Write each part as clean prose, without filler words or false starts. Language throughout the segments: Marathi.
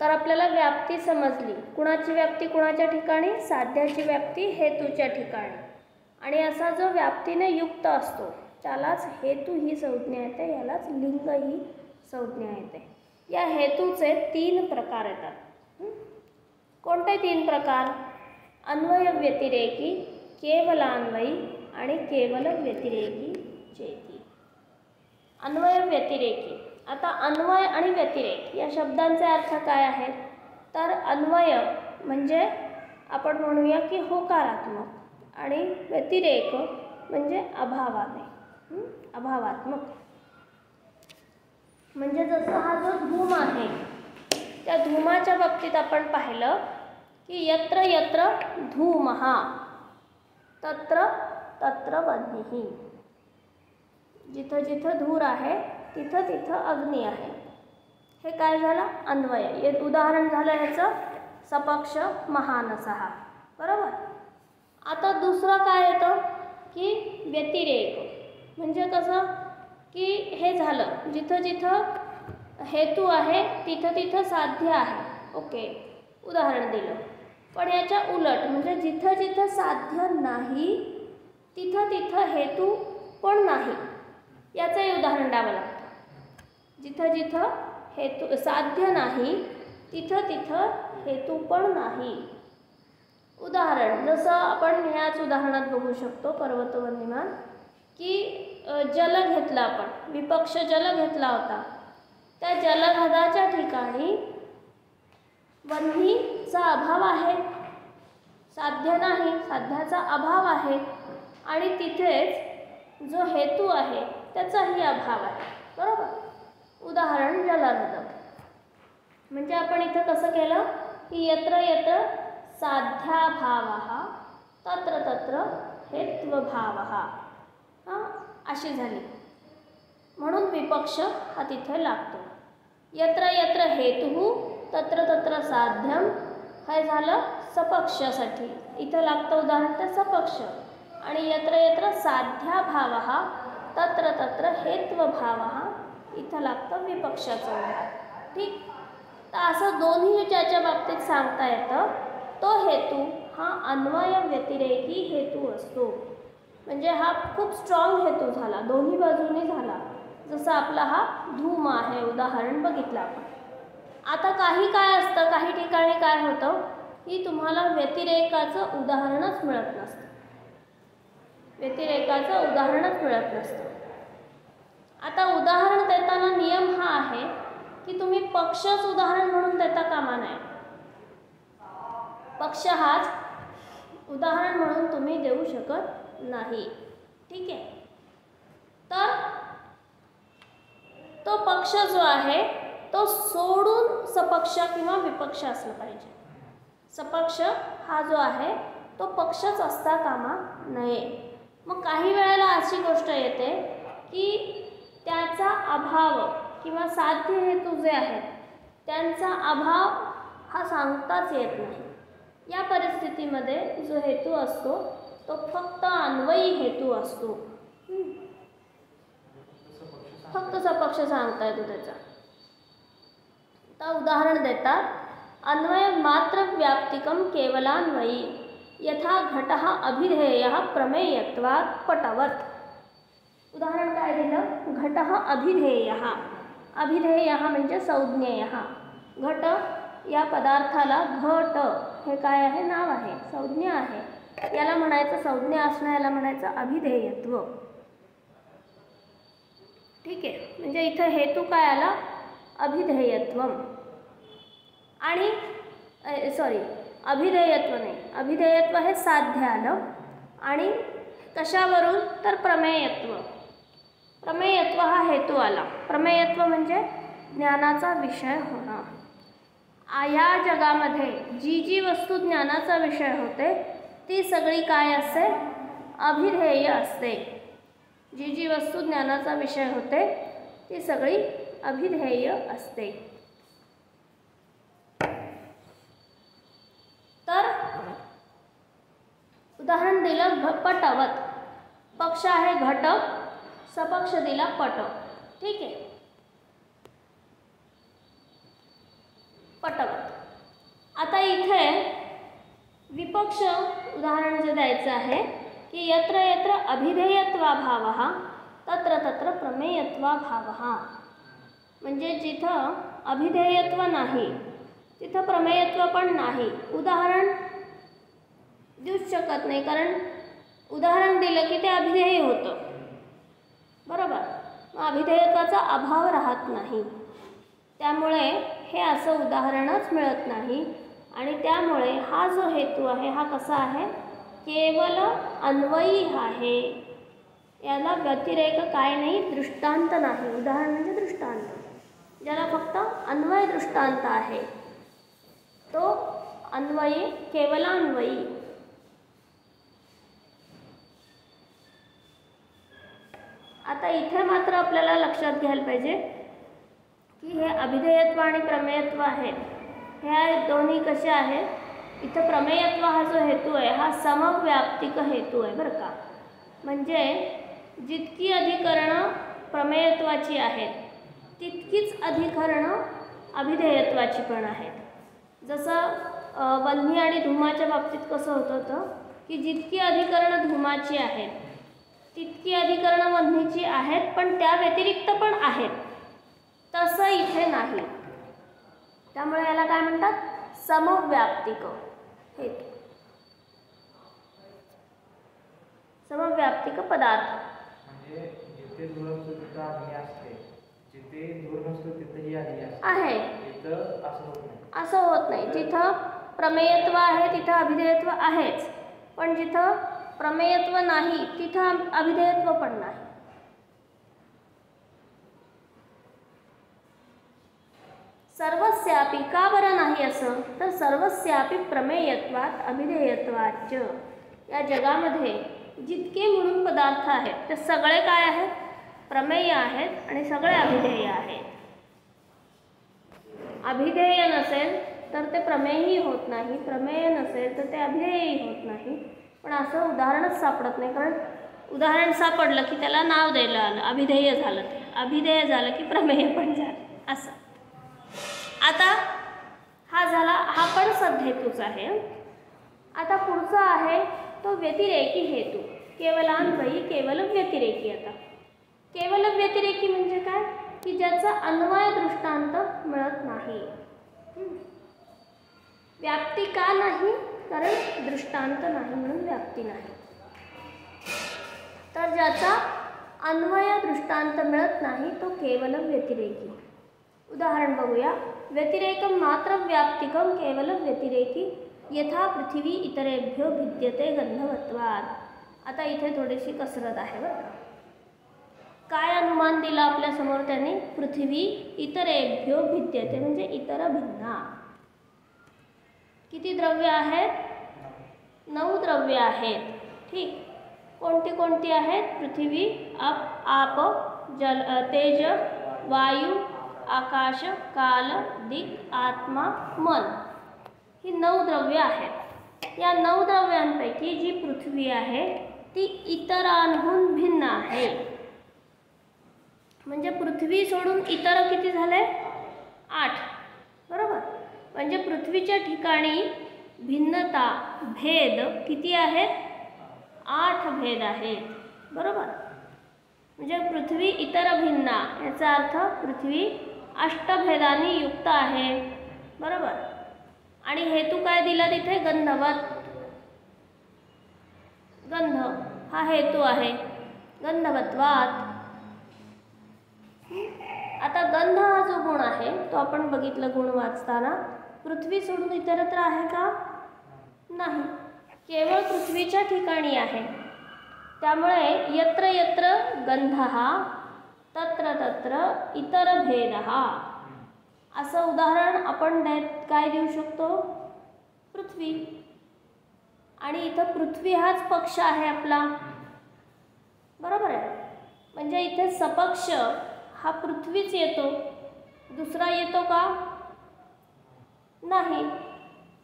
तर आपल्याला व्याप्ती समजली. कुणाची व्याप्ती कुणाच्या ठिकाणी? साध्याची व्याप्ती हेतूच्या ठिकाणी. आणि असा जो व्याप्तीने युक्त असतो त्यालाच हेतू ही संज्ञा येते, यालाच लिंग ही संज्ञा येते. या हेतूचे 3 प्रकार येतात. कोणते 3 प्रकार? अन्वय व्यतिरेकी, केवलान्वयी आणि केवल व्यतिरेकी चेती. अन्वय व्यतिरेकी. आता अन्वय आणि व्यतिरेक या शब्दांचे अर्थ काय आहेत? तर अन्वय म्हणजे आपण म्हणूया की होकारात्मक आणि व्यतिरेक म्हणजे अभावाने, अभावात्मक. म्हणजे जसं हा जो धूम आहे त्या धूमाच्या बाबतीत आपण पाहिलं की यत्र यत्र धूमः तत्र तत्र वह्निः. जिथं जिथं धूर आहे तिथं तिथं अग्नी आहे. हे काय झालं? अन्वय. हे उदाहरण झालं ह्याचं सपक्ष महानसः. बरोबर. आता दुसरं काय येतं की व्यतिरेक. म्हणजे कसं की हे झालं जिथं जिथं हेतू आहे तिथं तिथं साध्य आहे. ओके, उदाहरण दिलं. पण याच्या उलट म्हणजे जिथं जिथं साध्य नाही तिथं तिथं हेतू पण नाही. याचंही उदाहरण द्यावं लागतं. जिथं जिथं हेतू साध्य नाही तिथं तिथं हेतू पण नाही. उदाहरण जसं आपण ह्याच उदाहरणात बघू शकतो पर्वतवन्यमान की जल घेतला आपण, विपक्ष जल घेतला होता. त्या जलघदाच्या ठिकाणी वन्हीचा अभाव आहे, साध्य नाही, साध्याचा अभाव आहे आणि तिथेच जो हेतू आहे त्याचाही अभाव आहे. बरोबर. उदाहरण जलघद. म्हणजे आपण इथं कसं केलं की यत्र यत्र साध्याभावः तत्र तत्र हेत्वभावः. अशी झाली. म्हणून विपक्ष हा तिथे लागतो. यत्र यत्र हेतुः तत्र तत्र साध्यम हे झालं सपक्षासाठी. इथं लागतं उदाहरण तर सपक्ष. आणि यत्र यत्र साध्याभावः तत्र तत्र हेत्वभावः इथं लागतं विपक्षाचं उदाहरण. ठीक. तर असं दोन्ही ज्याच्या बाबतीत सांगता येतं तो हेतू हा अन्वय व्यतिरेकी हेतू असतो. म्हणजे हा खूप स्ट्रॉंग हेतू झाला, दोन्ही बाजूनी झाला. जसं आपला हा धूम आहे उदाहरण बघितलं आपण. आता काही काय असतं, काही ठिकाणी काय होतं की तुम्हाला व्यतिरेकाचं उदाहरणच मिळत नसतं. व्यतिरेकाचं उदाहरणच मिळत नसतं. आता उदाहरण देताना नियम हा आहे की तुम्ही पक्षच उदाहरण म्हणून देता कामा नये. पक्ष हाच उदाहरण म्हणून तुम्ही देऊ शकत नाही. ठीक आहे. तर तो पक्ष जो आहे तो सोडून सपक्ष किंवा विपक्ष असलं पाहिजे. सपक्ष हा जो आहे तो पक्षच असता कामा नये. मग काही वेळेला अशी गोष्ट येते की त्याचा अभाव किंवा साध्य हेतू जे आहेत त्यांचा अभाव हा सांगताच येत नाही. या परिस्थितीमध्ये जो हेतू असतो तो फक्त अन्वयी हेतू असतो. फक्त सपक्ष सांगता येतो त्याचा. आता उदाहरण देतात. अन्वय मात्र व्याप्तिकम केवलान्वयी यथा घटः अभिधेयः प्रमेयत्वात् पटवत्. उदाहरण काय दिलं? घटः अभिधेयः. अभिधेयः म्हणजे संज्ञेयः. घट या पदार्थाला घट हे काय आहे? नाव आहे, संज्ञा आहे. याला म्हणायचं संज्ञा असणं, याला म्हणायचं अभिधेयत्व. ठीक आहे. म्हणजे इथं हेतू काय आला? अभिधेयत्वम. आणि अभिधेयत्व नाही, अभिधेयत्व हे साध्य आलं. आणि कशावरून? तर प्रमेयत्व. प्रमेयत्व हा हेतू आला. प्रमेयत्व म्हणजे ज्ञानाचा विषय होणं. या जगामध्ये जी जी वस्तू ज्ञानाचा विषय होते ती सगळी काय असते? अभिधेय असते. जी जी वस्तू ज्ञानाचा विषय होते ती सगळी अभिधेय असते. तर उदाहरण दिलं पटवत. पक्ष आहे घट, सपक्ष दिला पट. ठीक आहे. पटवत. आता इथे विपक्ष उदाहरण जे द्यायचं आहे की यत्र यत्र अभिधेयत्वाभावः तत्र तत्र प्रमेयत्वाभावः. म्हणजे जिथं अभिधेयत्व नाही तिथं प्रमेयत्व पण नाही. उदाहरण देऊच शकत नाही, कारण उदाहरण दिलं की ते अभिधेय होतं. बरोबर, मग अभिधेयत्वाचा अभाव राहत नाही. त्यामुळे हे असं उदाहरणच मिळत नाही. आणि त्यामुळे हा जो हेतू आहे हा कसा आहे, केवल अन्वयी आहे. याला व्यतिरेक काय नाही, दृष्टांत नाही. उदाहरण म्हणजे दृष्टांत, ज्याला फक्त अन्वय दृष्टांत आहे तो अन्वयी, केवलान्वयी. आता इथे मात्र आपल्याला लक्षात घ्यायला पाहिजे की हे अभिधेयत्व आणि प्रमेयत्व आहेत, ह्या दोन्ही कसे आहेत. इथं प्रमेयत्व हा जो हेतू आहे हा समव्याप्तिक हेतू आहे बरं का. म्हणजे जितकी अधिकरणं प्रमेयत्वाची आहेत तितकीच अधिकरणं अभिधेयत्वाची पण आहेत. जसं वन्ही आणि धुमाच्या बाबतीत कसं होत होतं की जितकी अधिकरणं धुमाची आहेत तितकी अधिकरणं वन्हीची आहेत, पण त्या व्यतिरिक्त पण आहेत. तसं इथे नाही. त्यामुळे याला काय म्हणतात, समव्याप्तिक हेतू, समव्याप्तिक पदार्थ. म्हणजे जिथे दूर असतो तिथे आधी असते, जिथे दूर नसतो तिथेही आधी आहे. इथं असं होत नाही. असं होत नाही. जिथं प्रमेयत्व आहे तिथं अभिधेयत्व आहेच, पण जिथं प्रमेयत्व नाही तिथं अभिधेयत्व पण नाही. सर्वस्यापि का बरं नाही असं, तर सर्वस्यापि प्रमेयत्वात अभिधेयत्वाच. या जगामध्ये जितके म्हणून पदार्थ आहेत ते सगळे काय आहेत, प्रमेय आहेत आणि सगळे अभिधेय आहेत. अभिधेय नसेल तर ते प्रमेयही होत नाही, प्रमेय नसेल तर ते अभिधेयही होत नाही. पण असं उदाहरणच सापडत नाही, कारण उदाहरण सापडलं की त्याला नाव द्यायला आलं, अभिधेय झालं. ते अभिधेय झालं की प्रमेय पण झालं असं. आता हा झाला, हा पण सदहेतूच आहे. आता पुढचा आहे तो व्यतिरेकी हेतू, केवलान्वयी, केवल व्यतिरेकी. आता केवल व्यतिरेकी म्हणजे काय की ज्याचा अन्वय दृष्टांत मिळत नाही. व्याप्ती का नाही, कारण दृष्टांत नाही म्हणून व्याप्ती नाही. तर ज्याचा अन्वय दृष्टांत मिळत नाही तो केवल व्यतिरेकी. उदाहरण बघूया. व्यतिरेकम मात्र व्याप्तिकम केवल व्यतिरेकी यथा पृथ्वी इतरेभ्यो भिद्यते गंधवत्वात्. आता इथे थोडीशी कसरत आहे बरं का. काय अनुमान दिला आपल्यासमोर त्यांनी, पृथ्वी इतरेभ्यो भिद्यते म्हणजे इतर भिन्ना. किती द्रव्य आहेत, 9 द्रव्य आहेत. ठीक, कोणती कोणती आहेत, पृथ्वी, आप, जल, तेज, वायू, आकाश, काल, दिक, आत्मा, मन. ही 9 द्रव्य आहेत. या 9 द्रव्यांपैकी जी पृथ्वी आहे ती इतरांहून भिन्न आहे. म्हणजे पृथ्वी सोडून इतर किती झाले, 8. बरोबर, म्हणजे पृथ्वीच्या ठिकाणी भिन्नता, भेद किती आहेत, 8 भेद आहेत. बरोबर, म्हणजे पृथ्वी इतर भिन्ना याचा अर्थ पृथ्वी अष्टभेदांनी युक्त आहे. बरोबर, आणि हेतू काय दिला तिथे, गंधवत. गंध हा हेतू आहे, गंधवत्वात. आता गंध हा जो गुण आहे तो आपण बघितलं गुण वाचताना, पृथ्वी सोडून इतरत्र आहे का, नाही, केवळ पृथ्वीच्या ठिकाणी आहे. त्यामुळे यत्र यत्र गंधः तत्र तत्र इतर भेदः असं उदाहरण आपण काय देऊ शकतो, पृथ्वी. आणि इथं पृथ्वी हाच पक्ष आहे आपला. बरोबर आहे, म्हणजे इथे सपक्ष हा पृथ्वीच येतो, दुसरा येतो का, नाही.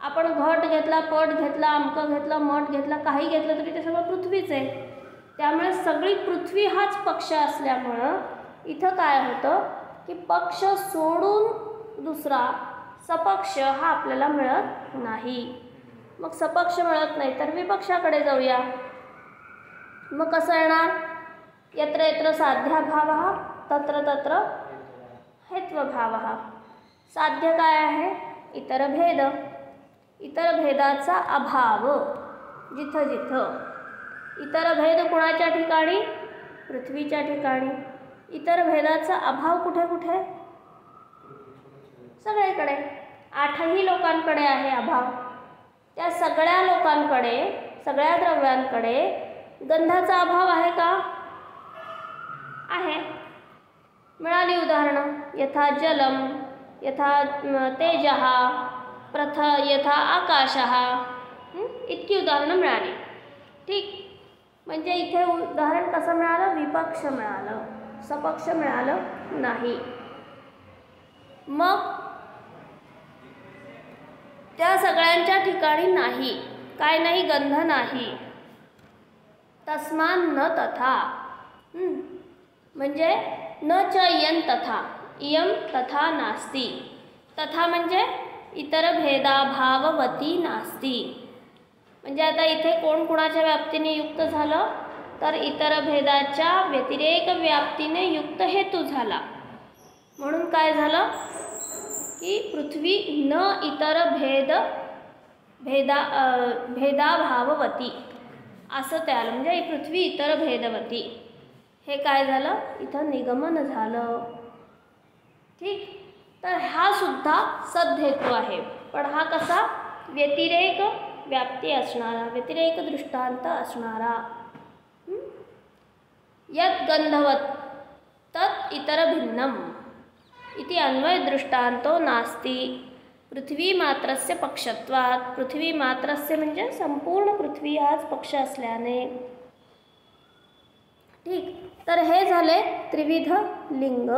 आपण घट घेतला, पट घेतला, अमकं घेतलं, मठ घेतला, काही घेतलं तरी ते सगळं पृथ्वीच आहे. त्यामुळे सगळी पृथ्वी हाच पक्ष असल्यामुळं इथं काय होतं की पक्ष सोडून दुसरा सपक्ष हा आपल्याला मिळत नाही. मग सपक्ष मिळत नाही तर विपक्षाकडे जाऊया. मग कसं येणार? यत्र यत्र साध्याभावः तत्र तत्र हेत्वभावः. साध्य काय आहे? इतर भेद. इतर भेदाचा अभाव जिथं जिथं. इतर भेद कुणाच्या ठिकाणी? पृथ्वीच्या ठिकाणी. इतर भेदाचा अभाव कुठे कुठे? सगळीकडे. 8ही लोकांकडे आहे अभाव. त्या सगळ्या लोकांकडे, सगळ्या द्रव्यांकडे गंधाचा अभाव आहे का? आहे. मिळाली उदाहरणं. यथा जलम, यथा तेजः, यथा आकाशः. इतकी उदाहरणं मिळाली. ठीक. म्हणजे इथे उदाहरण कसं मिळालं? विपक्ष मिळालं, सपक्ष मिळालं नाही. मग त्या सगळ्यांच्या ठिकाणी नाही. काय नाही? गंध नाही. तस्मान् न तथा. म्हणजे न च इयं तथा. इयं तथा नास्ति. तथा म्हणजे इतर भेदाभाववती नास्ति. म्हणजे आता इथे कोण कुणाच्या व्याप्तीने युक्त झालं? तर इतर भेदाच्या व्यतिरेक व्याप्तीने युक्त हेतू झाला. म्हणून काय झालं की पृथ्वी न इतर भेदाभाववती असं ते आलं. म्हणजे पृथ्वी इतर भेदवती. हे काय झालं? इथं निगमन झालं. ठीक. तर हा सुद्धा सद्धेतू आहे. पण हा कसा? व्यतिरेक व्याप्ती असणारा, व्यतिरेक दृष्टांत असणारा. यत् गंधवत् तत् इतर भिन्नम इति अन्वय दृष्टांतो नास्ति. पृथ्वी मात्रस्य पक्षत्वात्. पृथ्वी मात्रस्य म्हणजे संपूर्ण पृथ्वी हाच पक्ष असल्याने. ठीक. तर हे झाले त्रिविध लिंग.